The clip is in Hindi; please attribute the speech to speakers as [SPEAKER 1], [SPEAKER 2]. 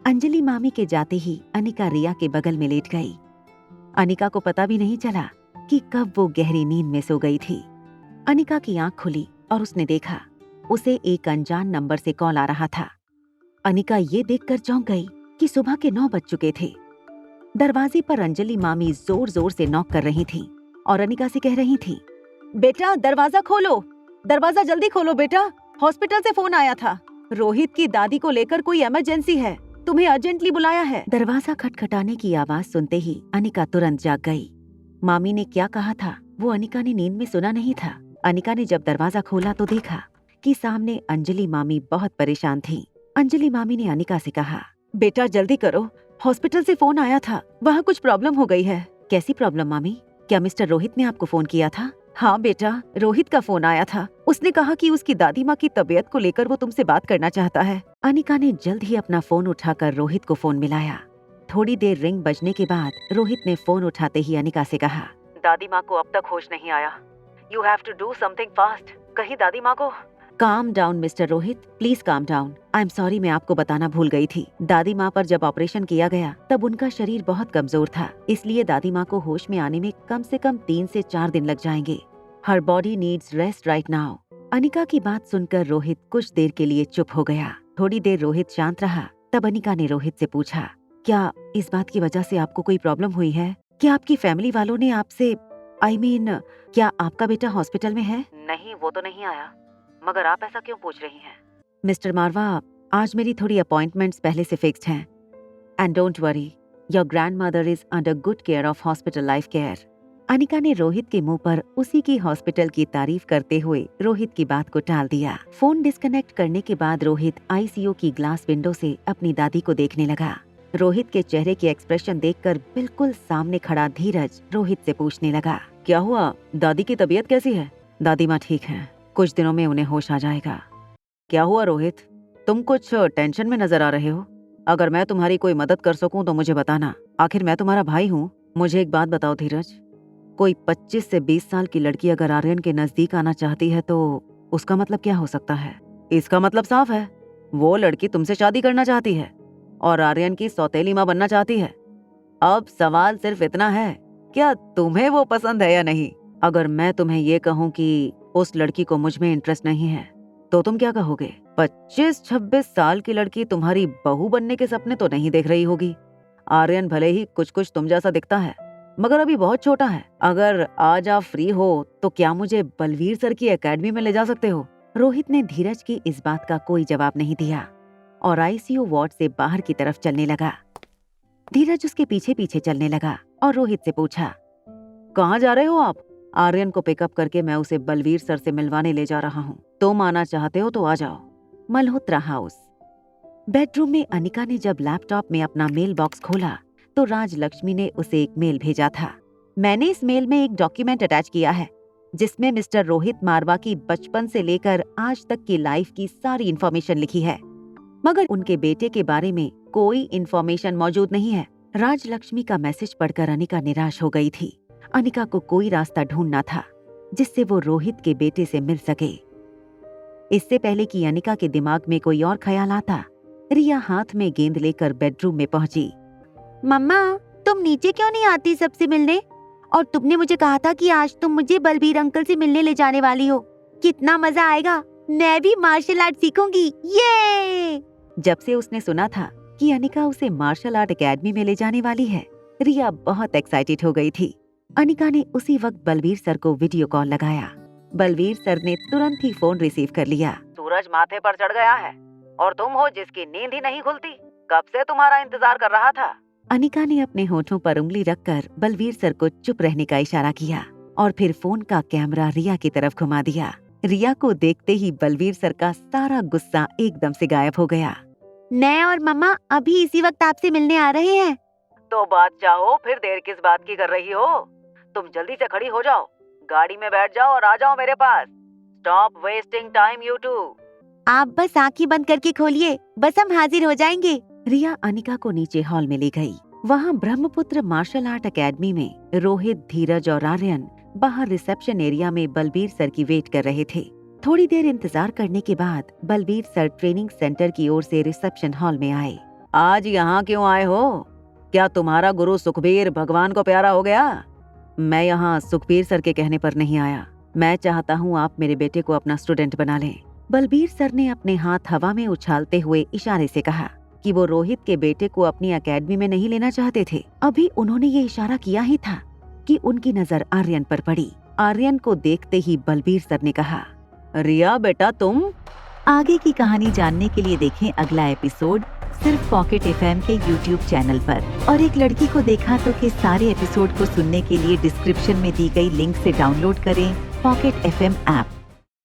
[SPEAKER 1] अंजलि मामी के जाते ही अनिका रिया के बगल में लेट गई। अनिका को पता भी नहीं चला कि कब वो गहरी नींद में सो गई थी। अनिका की आंख खुली और उसने देखा उसे एक अनजान नंबर से कॉल आ रहा था। अनिका ये देखकर चौंक गई कि सुबह के 9 बज चुके थे। दरवाजे पर अंजलि मामी जोर जोर से नॉक कर रही थी और अनिका से कह रही थी, बेटा दरवाजा खोलो, दरवाजा जल्दी खोलो बेटा, हॉस्पिटल से फोन आया था, रोहित की दादी को लेकर कोई इमरजेंसी है, तुम्हें अर्जेंटली बुलाया है। दरवाजा खटखटाने की आवाज सुनते ही अनिका तुरंत जाग गई। मामी ने क्या कहा था वो अनिका ने नींद में सुना नहीं था। अनिका ने जब दरवाजा खोला तो देखा कि सामने अंजलि मामी बहुत परेशान थी। अंजलि मामी ने अनिका से कहा, बेटा जल्दी करो, हॉस्पिटल से फोन आया था, वहाँ कुछ प्रॉब्लम हो गई है। कैसी प्रॉब्लम मामी? क्या मिस्टर रोहित ने आपको फोन किया था? हाँ बेटा, रोहित का फोन आया था, उसने कहा कि उसकी दादी माँ की तबीयत को लेकर वो तुमसे बात करना चाहता है। अनिका ने जल्द ही अपना फोन उठाकर रोहित को फोन मिलाया। थोड़ी देर रिंग बजने के बाद रोहित ने फोन उठाते ही अनिका से कहा, दादी माँ को अब तक होश नहीं आया, you have to do something fast, कहीं दादी माँ को। Calm down mister Rohit, please calm down. I am sorry, मैं आपको बताना भूल गई थी। दादी माँ पर जब ऑपरेशन किया गया तब उनका शरीर बहुत कमजोर था, इसलिए दादी माँ को होश में आने में कम से कम 3 से 4 दिन लग जाएंगे। Her body needs rest right now. Anika की बात सुनकर रोहित कुछ देर के लिए चुप हो गया। थोड़ी देर रोहित शांत रहा, तब अनिका ने रोहित से पूछा, क्या इस बात की वजह से आपको कोई प्रॉब्लम हुई है? क्या आपकी फैमिली वालों ने आपसे क्या आपका बेटा हॉस्पिटल में है? नहीं, वो तो नहीं आया, मगर आप ऐसा क्यों पूछ रही हैं? मिस्टर मारवा, आज मेरी थोड़ी अपॉइंटमेंट्स पहले से फिक्स्ड हैं। And don't worry, your grandmother is under good care of hospital life care. Anika ने रोहित के मुंह पर उसी की हॉस्पिटल की तारीफ करते हुए रोहित की बात को टाल दिया। फोन डिस्कनेक्ट करने के बाद रोहित आईसीयू की ग्लास विंडो से अपनी दादी को देखने लगा। रोहित के चेहरे के एक्सप्रेशन देखकर बिल्कुल सामने खड़ा धीरज रोहित से पूछने लगा, क्या हुआ, दादी की तबीयत कैसी है? दादी माँ ठीक है, कुछ दिनों में उन्हें होश आ जाएगा। क्या हुआ रोहित, तुम कुछ टेंशन में नजर आ रहे हो? अगर मैं तुम्हारी कोई मदद कर सकूं तो मुझे बताना, आखिर मैं तुम्हारा भाई हूँ। मुझे एक बात बताओ धीरज, कोई 25 से 20 साल की लड़की अगर आर्यन के नजदीक आना चाहती है तो उसका मतलब क्या हो सकता है? इसका मतलब साफ है, वो लड़की तुमसे शादी करना चाहती है और आर्यन की सौतेली माँ बनना चाहती है। अब सवाल सिर्फ इतना है, क्या तुम्हें वो पसंद है या नहीं? अगर मैं तुम्हें ये कहूँ कि उस लड़की को मुझ में इंटरेस्ट नहीं है तो तुम क्या कहोगे? 25-26 साल की लड़की तुम्हारी बहू बनने के सपने तो नहीं देख रही होगी। आर्यन भले ही कुछ कुछ तुम जैसा दिखता है, मगर अभी बहुत छोटा है। अगर आज आप फ्री हो तो क्या मुझे बलवीर सर की एकेडमी में ले जा सकते हो? रोहित ने धीरज की इस बात का कोई जवाब नहीं दिया और आईसीयू वार्ड से बाहर की तरफ चलने लगा। धीरज उसके पीछे पीछे चलने लगा और रोहित से पूछा, कहाँ जा रहे हो आप? आर्यन को पिकअप करके मैं उसे बलवीर सर से मिलवाने ले जा रहा हूँ, तुम आना चाहते हो तो आ जाओ। मल्होत्रा हाउस। बेडरूम में अनिका ने जब लैपटॉप में अपना मेल बॉक्स खोला तो राजलक्ष्मी ने उसे एक मेल भेजा था। मैंने इस मेल में एक डॉक्यूमेंट अटैच किया है जिसमें मिस्टर रोहित मारवा की बचपन से लेकर आज तक की लाइफ की सारी इन्फॉर्मेशन लिखी है, मगर उनके बेटे के बारे में कोई इन्फॉर्मेशन मौजूद नहीं है। राजलक्ष्मी का मैसेज पढ़कर अनिका निराश हो गई थी। अनिका को कोई रास्ता ढूंढना था जिससे वो रोहित के बेटे से मिल सके। इससे पहले कि अनिका के दिमाग में कोई और ख्याल आता, रिया हाथ में गेंद लेकर बेडरूम में पहुंची। मम्मा, तुम नीचे क्यों नहीं आती सबसे मिलने? और तुमने मुझे कहा था कि आज तुम मुझे बलबीर अंकल से मिलने ले जाने वाली हो, कितना मजा आएगा, मैं भी मार्शल आर्ट सीखूंगी, ये। जब से उसने सुना था कि अनिका उसे मार्शल आर्ट एकेडमी में ले जाने वाली है, रिया बहुत एक्साइटेड हो गई थी। अनिका ने उसी वक्त बलवीर सर को वीडियो कॉल लगाया। बलवीर सर ने तुरंत ही फोन रिसीव कर लिया। सूरज माथे पर चढ़ गया है और तुम हो जिसकी नींद ही नहीं खुलती, कब से तुम्हारा इंतजार कर रहा था। अनिका ने अपने होठों पर उंगली रखकर बलवीर सर को चुप रहने का इशारा किया और फिर फोन का कैमरा रिया की तरफ घुमा दिया। रिया को देखते ही बलवीर सर का सारा गुस्सा एकदम से गायब हो गया। मैं और मम्मा अभी इसी वक्त आपसे मिलने आ रहे हैं। तो बात चाहो, फिर देर किस बात की कर रही हो? तुम जल्दी से खड़ी हो जाओ, गाड़ी में बैठ जाओ और आ जाओ मेरे पास। Stop wasting time you too. आप बस आंखें बंद करके खोलिए, बस हम हाजिर हो जाएंगे। रिया अनिका को नीचे हॉल में ले गई। वहाँ ब्रह्मपुत्र मार्शल आर्ट एकेडमी में रोहित, धीरज और आर्यन बाहर रिसेप्शन एरिया में बलबीर सर की वेट कर रहे थे। थोड़ी देर इंतजार करने के बाद बलबीर सर ट्रेनिंग सेंटर की ओर से रिसेप्शन हॉल में आए आज यहाँ क्यों आए हो? क्या तुम्हारा गुरु सुखबीर भगवान को प्यारा हो गया? मैं यहाँ सुखबीर सर के कहने पर नहीं आया। मैं चाहता हूँ आप मेरे बेटे को अपना स्टूडेंट बना लें। बलबीर सर ने अपने हाथ हवा में उछालते हुए इशारे से कहा कि वो रोहित के बेटे को अपनी एकेडमी में नहीं लेना चाहते थे। अभी उन्होंने ये इशारा किया ही था कि उनकी नजर आर्यन पर पड़ी। आर्यन को देखते ही बलबीर सर ने कहा, रिया बेटा तुम।
[SPEAKER 2] आगे की कहानी जानने के लिए देखें अगला एपिसोड सिर्फ पॉकेट FM के YouTube चैनल पर। और एक लड़की को देखा तो के सारे एपिसोड को सुनने के लिए डिस्क्रिप्शन में दी गई लिंक से डाउनलोड करें पॉकेट FM ऐप।